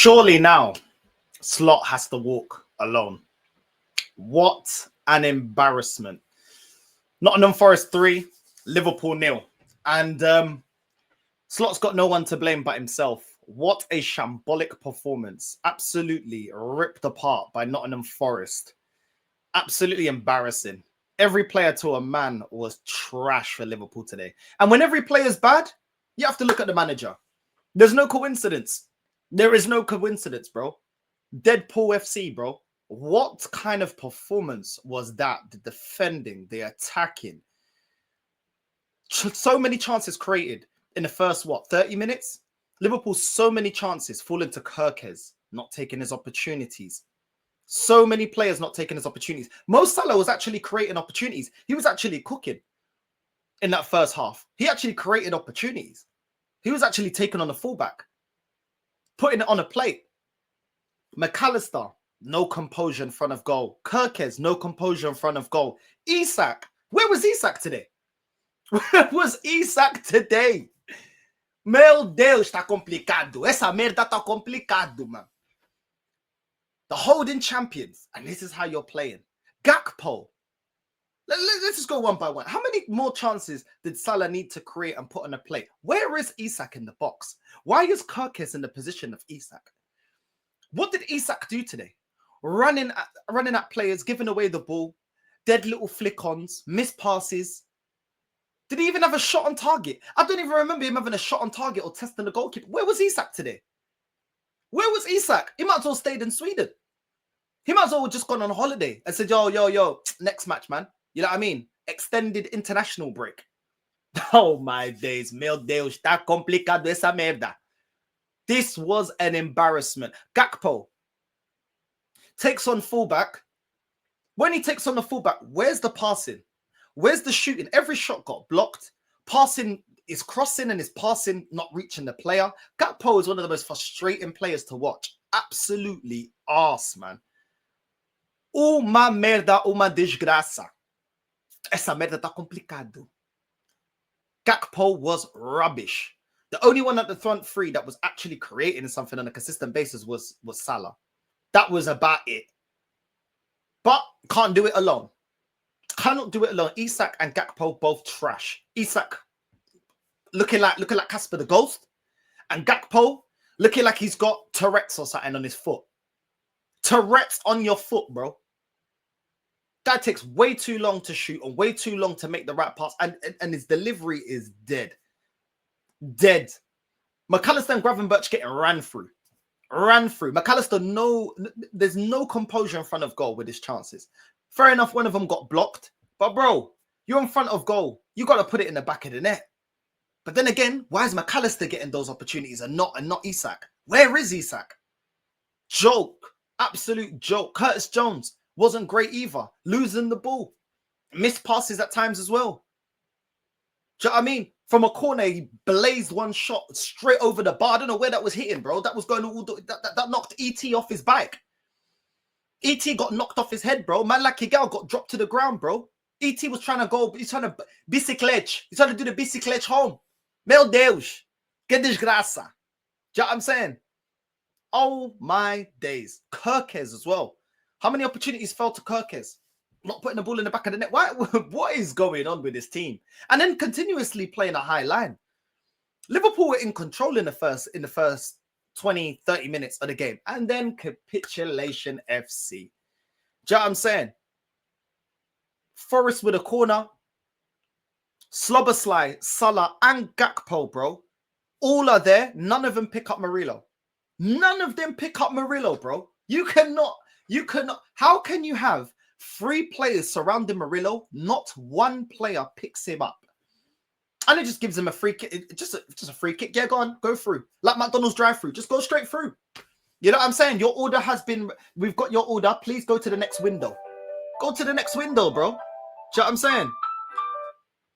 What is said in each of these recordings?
Surely now, Slot has to walk alone. What an embarrassment. N.Forest 3, Liverpool 0. And Slot's got no one to blame but himself. What a shambolic performance. Absolutely ripped apart by N.Forest. Absolutely embarrassing. Every player to a man was trash for Liverpool today. And when every player is bad, you have to look at the manager. There's no coincidence. There is no coincidence, bro. Deadpool FC, bro. What kind of performance was that? The defending, the attacking. So many chances created in the first, 30 minutes? Liverpool, so many chances fall into Kirkes, not taking his opportunities. So many players not taking his opportunities. Mo Salah was actually creating opportunities. He was actually cooking in that first half. He actually created opportunities. He was actually taking on the fullback, putting it on a plate. McAllister, no composure in front of goal. Kirkes, no composure in front of goal. Isak, where was Isak today? Where was Isak today? Meu Deus, tá complicado. Essa merda tá complicado, man. The holding champions, and this is how you're playing. Gakpo. Let's just go one by one. How many more chances did Salah need to create and put on a plate? Where is Isak in the box? Why is Kirkes in the position of Isak? What did Isak do today? Running at players, giving away the ball, dead little flick-ons, missed passes. Did he even have a shot on target? I don't even remember him having a shot on target or testing the goalkeeper. Where was Isak today? Where was Isak? He might as well stayed in Sweden. He might as well have just gone on holiday and said, yo, next match, man. You know what I mean? Extended international break. Oh, my days. Meu Deus, tá complicado essa merda. This was an embarrassment. Gakpo takes on fullback. When he takes on the fullback, where's the passing? Where's the shooting? Every shot got blocked. Passing is crossing and is passing, not reaching the player. Gakpo is one of the most frustrating players to watch. Absolutely arse, man. Uma merda, uma desgraça. Essa merda tá complicado. Gakpo was rubbish. The only one at the front three that was actually creating something on a consistent basis was Salah. That was about it. But can't do it alone. Cannot do it alone. Isak and Gakpo both trash. Isak looking like Casper the Ghost, and Gakpo looking like he's got Tourette's or something on his foot. Tourette's on your foot, bro. That takes way too long to shoot and way too long to make the right pass, and his delivery is dead. Dead. McAllister and Gravenberch getting ran through. McAllister, there's no composure in front of goal with his chances. Fair enough, one of them got blocked. But, bro, you're in front of goal. You got to put it in the back of the net. But then again, why is McAllister getting those opportunities and not Isak? Where is Isak? Joke. Absolute joke. Curtis Jones wasn't great either. Losing the ball. Missed passes at times as well. Do you know what I mean? From a corner, he blazed one shot straight over the bar. I don't know where that was hitting, bro. That was going all that knocked ET off his bike. ET got knocked off his head, bro. Man like Higuel got dropped to the ground, bro. ET was trying to go, he's trying to biciclete. He's trying to do the biciclete home. Meu Deus. Que desgraça. Do you know what I'm saying? Oh my days. Kirkes as well. How many opportunities fell to Kirkes? Not putting the ball in the back of the net. What is going on with this team? And then continuously playing a high line. Liverpool were in control in the first 20, 30 minutes of the game. And then capitulation FC. Do you know what I'm saying? Forest with a corner. Slobberslide, Salah, and Gakpo, bro. All are there. None of them pick up Murillo. None of them pick up Murillo, bro. You cannot. How can you have 3 players surrounding Murillo? Not one player picks him up. And it just gives him a free kick. Just a free kick. Yeah, go on. Go through. Like McDonald's drive-through. Just go straight through. You know what I'm saying? Your order has been... We've got your order. Please go to the next window. Go to the next window, bro. Do you know what I'm saying?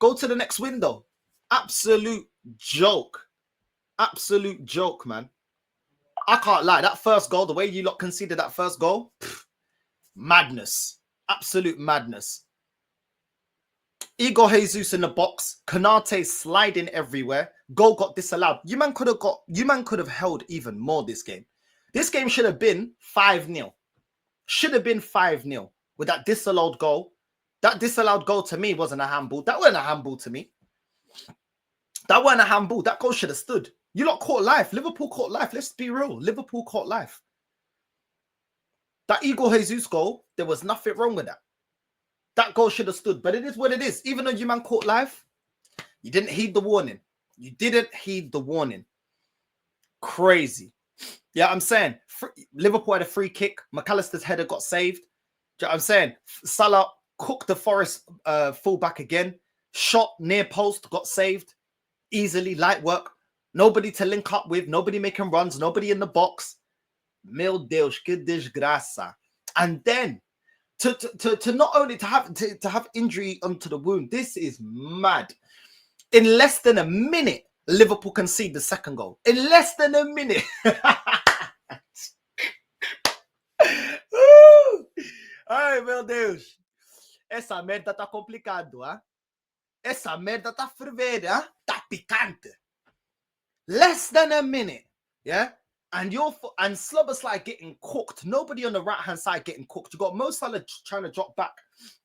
Go to the next window. Absolute joke. Absolute joke, man. I can't lie. That first goal, the way you lot conceded that first goal, madness. Absolute madness. Igor Jesus in the box. Konate sliding everywhere. Goal got disallowed. You man could have held even more this game. This game should have been 5-0. Should have been 5-0 with that disallowed goal. That disallowed goal to me wasn't a handball. That wasn't a handball to me. That wasn't a handball. That goal should have stood. You lot caught life. Liverpool caught life. Let's be real. Liverpool caught life. That Igor Jesus goal, there was nothing wrong with that. That goal should have stood. But it is what it is. Even though you man caught life, you didn't heed the warning. You didn't heed the warning. Crazy. Yeah, I'm saying. Liverpool had a free kick. McAllister's header got saved. You know what I'm saying? Salah cooked the Forest fullback again. Shot near post, got saved. Easily, light work. Nobody to link up with. Nobody making runs. Nobody in the box. Meu Deus, que desgraça. And then to not only to have injury onto the wound. This is mad. In less than a minute, Liverpool concede the second goal. In less than a minute. Ai, meu Deus. Essa merda tá complicado, hein? Essa merda tá fervendo, hein? Tá picante. Less than a minute, yeah? And Slobberslide getting cooked. Nobody on the right-hand side getting cooked. You got Mo Salah trying to drop back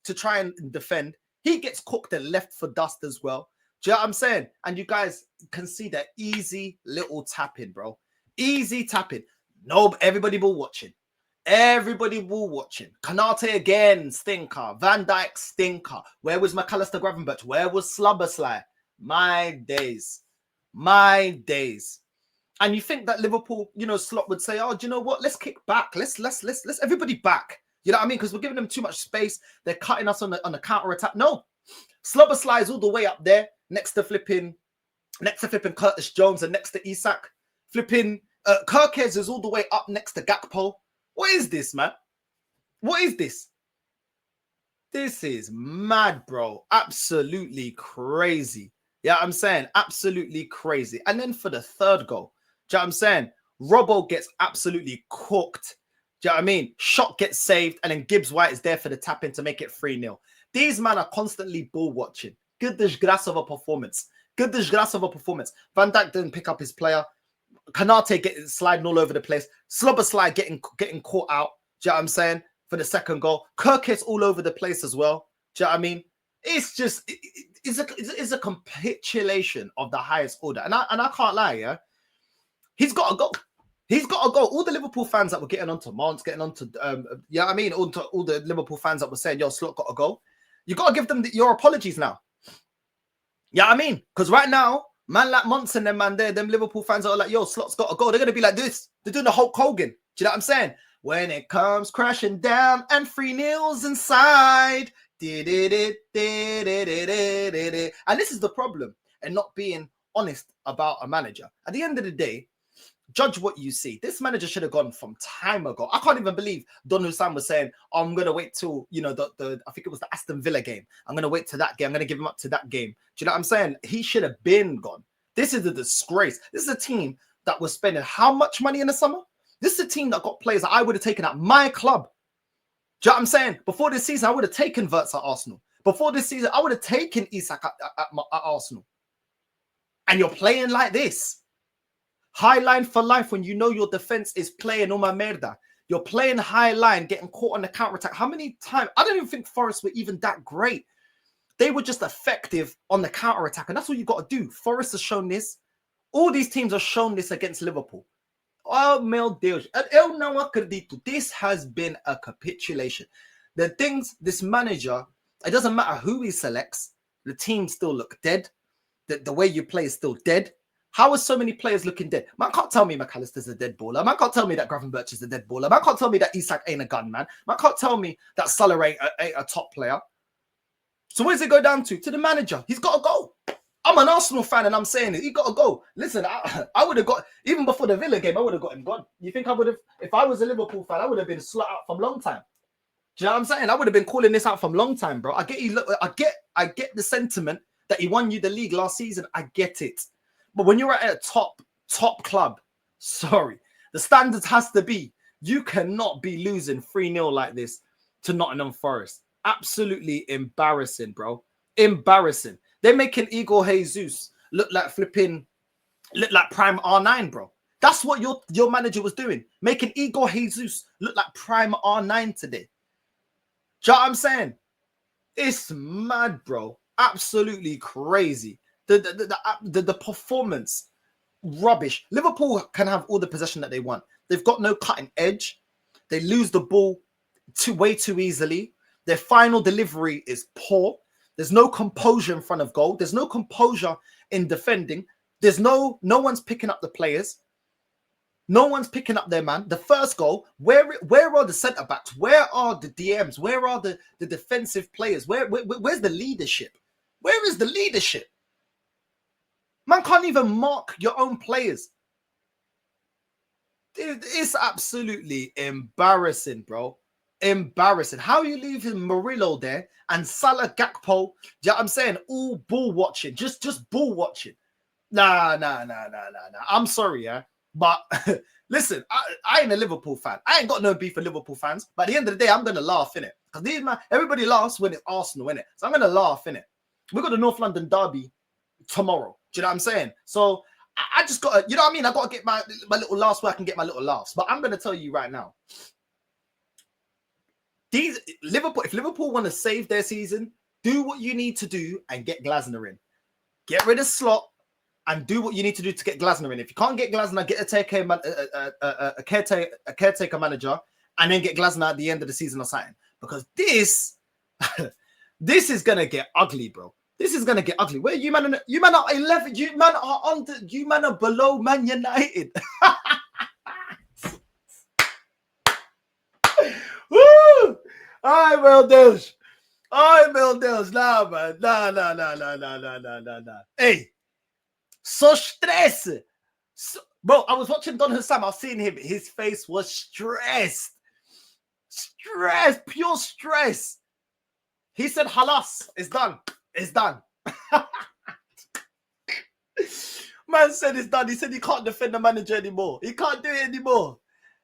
to try and defend. He gets cooked and left for dust as well. Do you know what I'm saying? And you guys can see that easy little tapping, bro. Easy tapping. No, everybody will watching. Everybody will watching. Kanate again, stinker. Van Dijk, stinker. Where was McAllister Gravenberch? Where was Slobberslide? My days. My days. And you think that Liverpool, you know, Slot would say, oh, do you know what? Let's kick back. Let's everybody back. You know what I mean? Because we're giving them too much space. They're cutting us on the counter attack. No. Slobberslide all the way up there next to flipping Curtis Jones and next to Isak. Flipping Kirkez is all the way up next to Gakpo. What is this, man? What is this? This is mad, bro. Absolutely crazy. Yeah, I'm saying absolutely crazy. And then for the third goal, do you know what I'm saying? Robbo gets absolutely cooked. Do you know what I mean? Shot gets saved, and then Gibbs White is there for the tap in to make it 3-0. These men are constantly ball watching. Good desgrace of a performance. Good desgrace of a performance. Van Dijk didn't pick up his player. Kanate getting sliding all over the place. Slobberslide getting caught out. Do you know what I'm saying? For the second goal. Kirkis all over the place as well. Do you know what I mean? It's just it's a capitulation of the highest order. And I can't lie, yeah. He's got to go. He's got to go. All the Liverpool fans that were getting onto Mount, getting onto yeah, I mean, all the Liverpool fans that were saying, yo, Slot got to go. You got to give them your apologies now. Yeah, I mean, because right now, man like Monson, them man there, them Liverpool fans are like, yo, Slot's got to go. They're going to be like this. They're doing the Hulk Hogan. Do you know what I'm saying? When it comes crashing down and 3-0's inside. And this is the problem and not being honest about a manager. At the end of the day, judge what you see. This manager should have gone from time ago. I can't even believe Don Hussein was saying, oh, I'm going to wait till, you know, the I think it was the Aston Villa game. I'm going to wait to that game. I'm going to give him up to that game. Do you know what I'm saying? He should have been gone. This is a disgrace. This is a team that was spending how much money in the summer? This is a team that got players that I would have taken at my club. Do you know what I'm saying? Before this season, I would have taken Wirtz at Arsenal. Before this season, I would have taken Isak at Arsenal. And you're playing like this. High line for life when you know your defense is playing uma merda. You're playing high line, getting caught on the counter-attack. How many times? I don't even think Forest were even that great. They were just effective on the counter-attack. And that's what you got to do. Forest has shown this. All these teams have shown this against Liverpool. Oh, meu Deus. Eu não acredito. This has been a capitulation. The things, this manager, it doesn't matter who he selects. The team still look dead. The way you play is still dead. How are so many players looking dead? Man can't tell me McAllister's a dead baller. Man can't tell me that Gravenberch is a dead baller. Man can't tell me that Isak ain't a gun, man. Man can't tell me that Salah ain't a top player. So where does it go down to? To the manager. He's got to go. I'm an Arsenal fan and I'm saying it. He got to go. Listen, I would have got, even before the Villa game, I would have got him gone. You think I would have, if I was a Liverpool fan, I would have been slot out from long time. Do you know what I'm saying? I would have been calling this out from long time, bro. I get the sentiment that he won you the league last season. I get it. But when you're at a top club, sorry, the standards has to be, you cannot be losing 3-0 like this to Nottingham Forest. Absolutely embarrassing, bro. Embarrassing. They're making Igor Jesus look like prime R9, bro. That's what your manager was doing, making Igor Jesus look like prime R9 today. Do you know what I'm saying? It's mad, bro. Absolutely crazy. The performance, rubbish. Liverpool can have all the possession that they want. They've got no cutting edge. They lose the ball way too easily. Their final delivery is poor. There's no composure in front of goal. There's no composure in defending. There's no one's picking up the players. No one's picking up their man. The first goal, where are the centre backs? Where are the DMs? Where are the defensive players? Where's the leadership? Where is the leadership? Man can't even mark your own players. It's absolutely embarrassing, bro. Embarrassing. How are you leaving Murillo there and Salah Gakpo? Do you know what I'm saying? All ball watching. Just ball watching. Nah. I'm sorry, yeah. But listen, I ain't a Liverpool fan. I ain't got no beef for Liverpool fans. But at the end of the day, I'm gonna laugh, innit? Because everybody laughs when it's Arsenal, innit? So I'm gonna laugh, innit? We got the North London derby tomorrow. Do you know what I'm saying? So I just gotta, you know what I mean? I gotta get my little laughs where I can get my little laughs. But I'm gonna tell you right now. If Liverpool want to save their season, do what you need to do and get Glasner in. Get rid of Slot and do what you need to do to get Glasner in. If you can't get Glasner, get a caretaker manager and then get Glasner at the end of the season or something. Because this is gonna get ugly, bro. This is gonna get ugly. Where you man are 11. You man are under. You man are below Man United. Woo! Ai, meu Deus. Ai, meu Deus. Nah, man. Nah. Hey, so stress. Bro, I was watching Don Hussam. I was seeing him. His face was stressed. Stress, pure stress. He said, halas, it's done. It's done. Man said it's done. He said he can't defend the manager anymore. He can't do it anymore.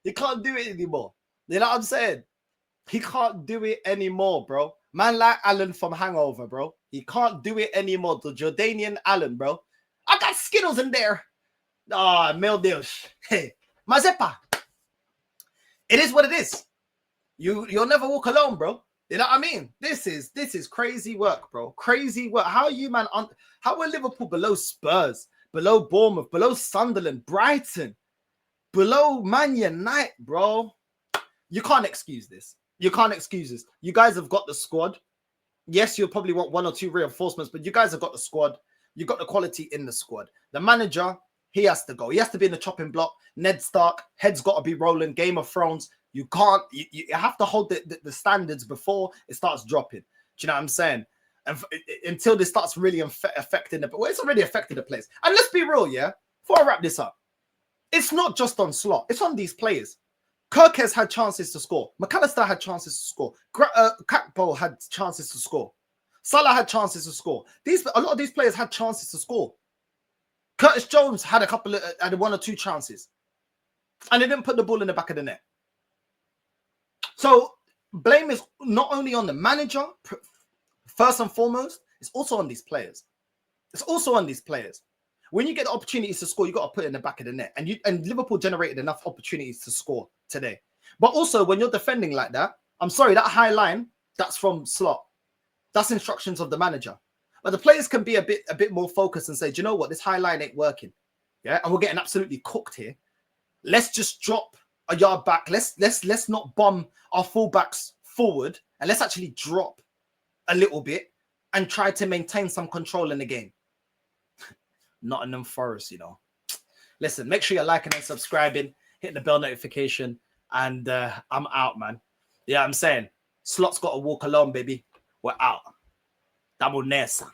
He can't do it anymore. You know what I'm saying? He can't do it anymore, bro. Man like Alan from Hangover, bro. He can't do it anymore. The Jordanian Alan, bro. I got Skittles in there. Ah, meu Deus. Hey, Mazepa. It is what it is. You'll never walk alone, bro. You know what I mean? This is crazy work, bro. Crazy work. How are you, man? How are Liverpool below Spurs, below Bournemouth, below Sunderland, Brighton, below Man United, bro? You can't excuse this. You can't excuse this. You guys have got the squad. Yes, you'll probably want one or two reinforcements, but you guys have got the squad. You got the quality in the squad. The manager, he has to go. He has to be in the chopping block. Ned Stark, head's got to be rolling. Game of Thrones. You can't. You have to hold the standards before it starts dropping. Do you know what I'm saying? And until this starts really affecting the. Well, it's already affected the players. And let's be real, yeah. Before I wrap this up, it's not just on Slot. It's on these players. Kirkes had chances to score. McAllister had chances to score. Kakpo had chances to score. Salah had chances to score. A lot of these players had chances to score. Curtis Jones had had one or two chances, and they didn't put the ball in the back of the net. So blame is not only on the manager, first and foremost, it's also on these players. It's also on these players. When you get the opportunities to score, you got to put it in the back of the net. And Liverpool generated enough opportunities to score today. But also, when you're defending like that, I'm sorry, that high line, that's from Slot. That's instructions of the manager. But the players can be a bit more focused and say, do you know what? This high line ain't working. Yeah, and we're getting absolutely cooked here. Let's just drop a yard back. Let's not bomb our fullbacks forward, and let's actually drop a little bit and try to maintain some control in the game. Not an N.Forest, you know. Listen, make sure you're liking and subscribing, hit the bell notification, and I'm out, man. Yeah, I'm saying, Slot's got to walk alone, baby. We're out. Double Nessa.